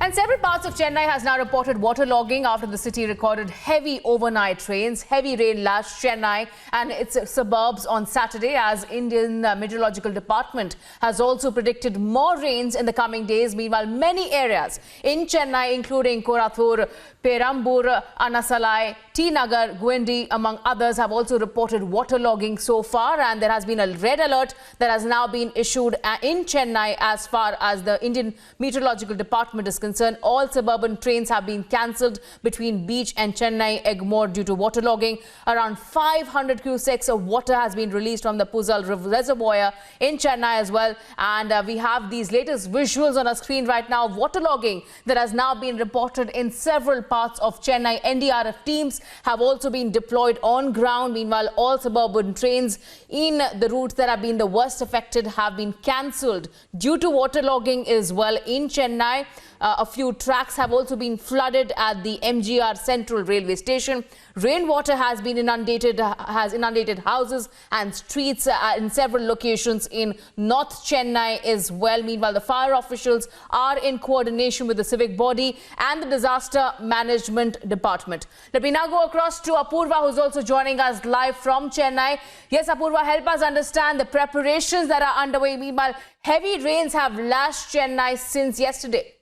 And several parts of Chennai has now reported waterlogging after the city recorded heavy overnight rains. Heavy rain lashed Chennai and its suburbs on Saturday, as Indian Meteorological Department has also predicted more rains in the coming days. Meanwhile, many areas in Chennai, including Korathur, Perambur, Anasalai, T. Nagar, Guindy, among others, have also reported waterlogging so far. And there has been a red alert that has now been issued in Chennai as far as the Indian Meteorological Department is concerned. All suburban trains have been cancelled between Beach and Chennai Egmore due to waterlogging. Around 500 cusecs of water has been released from the Puzal Reservoir in Chennai as well. And we have these latest visuals on our screen right now. Waterlogging that has now been reported in several parts of Chennai. NDRF teams have also been deployed on ground. Meanwhile, all suburban trains in the routes that have been the worst affected have been cancelled due to waterlogging as well in Chennai. A few tracks have also been flooded at the MGR Central Railway Station. Rainwater has inundated houses and streets in several locations in North Chennai as well. Meanwhile, the fire officials are in coordination with the civic body and the Disaster Management Department. Let me now go across to Apurva, who's also joining us live from Chennai. Yes, Apurva, help us understand the preparations that are underway. Meanwhile, heavy rains have lashed Chennai since yesterday.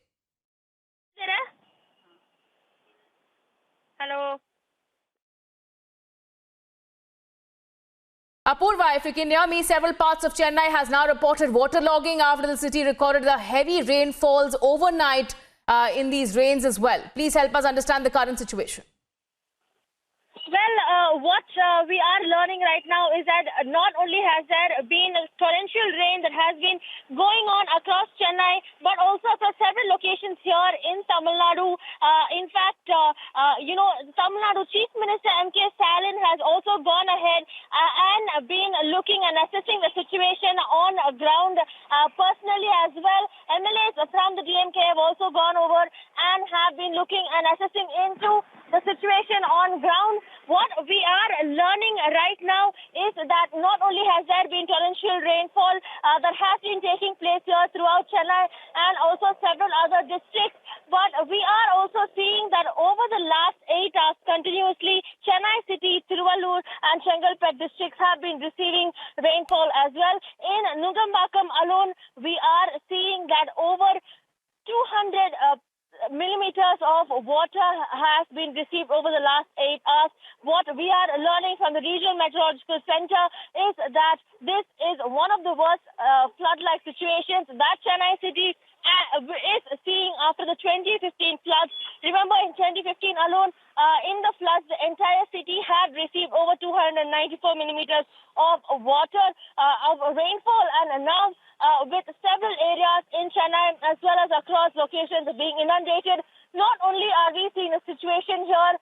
Hello. Apurva, if you can hear me, several parts of Chennai has now reported waterlogging after the city recorded the heavy rainfalls overnight in these rains as well. Please help us understand the current situation. Well, what we are learning right now is that not only has there been torrential rain that has been going on across Chennai, but also across several locations here in Tamil Nadu. In fact, Tamil Nadu Chief Minister M.K. Stalin has also gone ahead and been looking and assessing the situation on ground personally as well. MLAs from the DMK have also gone over and have been looking and assessing into the situation on ground. What we are learning right now is that not only has there been torrential rainfall that has been taking place here throughout Chennai and also several other districts, but we are also seeing that over the last 8 hours continuously, Chennai City, Tiruvallur and Chengalpet districts have been receiving rainfall as well. In Nugambakam alone, we are seeing that over 200 millimeters of water has been received over the last 8 hours. What we are learning from the Regional Meteorological Center is that this is one of the worst flood-like situations that Chennai City is seeing after the 2015 floods. Remember, in 2015 alone, in the floods, the entire city had received over 294 millimeters of water, of rainfall, and now with several areas in Chennai as well as across locations being inundated. Not only are we seeing a situation here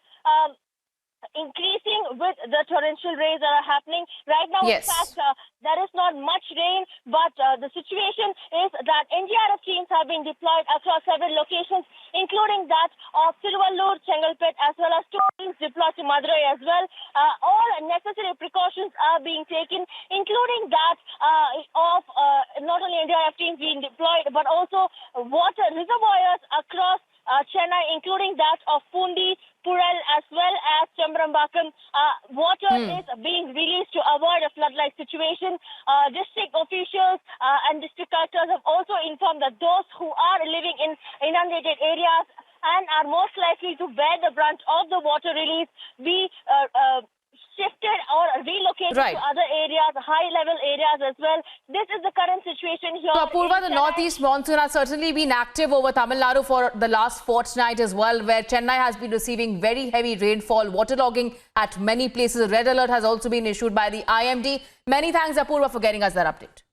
increasing with the torrential rains that are happening right now. Yes. In fact, there is not much rain, but the situation is that NDRF teams have been deployed across several locations, including that of Tiruvallur, Chengalpet, as well as 2 teams deployed to Madurai as well. All necessary precautions are being taken, including that of not only NDRF teams being deployed, but also water reservoirs across Chennai, including that of Pundi, Pural, as well as Chambrambakam. Water is being released to avoid a flood-like situation. District officials and district collectors have also informed that those who are living in inundated areas and are most likely to bear the brunt of the water release be shifted or relocated to other areas, high-level areas as well. This is the current situation here. So, Apurva, the northeast monsoon has certainly been active over Tamil Nadu for the last fortnight as well, where Chennai has been receiving very heavy rainfall, waterlogging at many places. A red alert has also been issued by the IMD. Many thanks, Apurva, for getting us that update.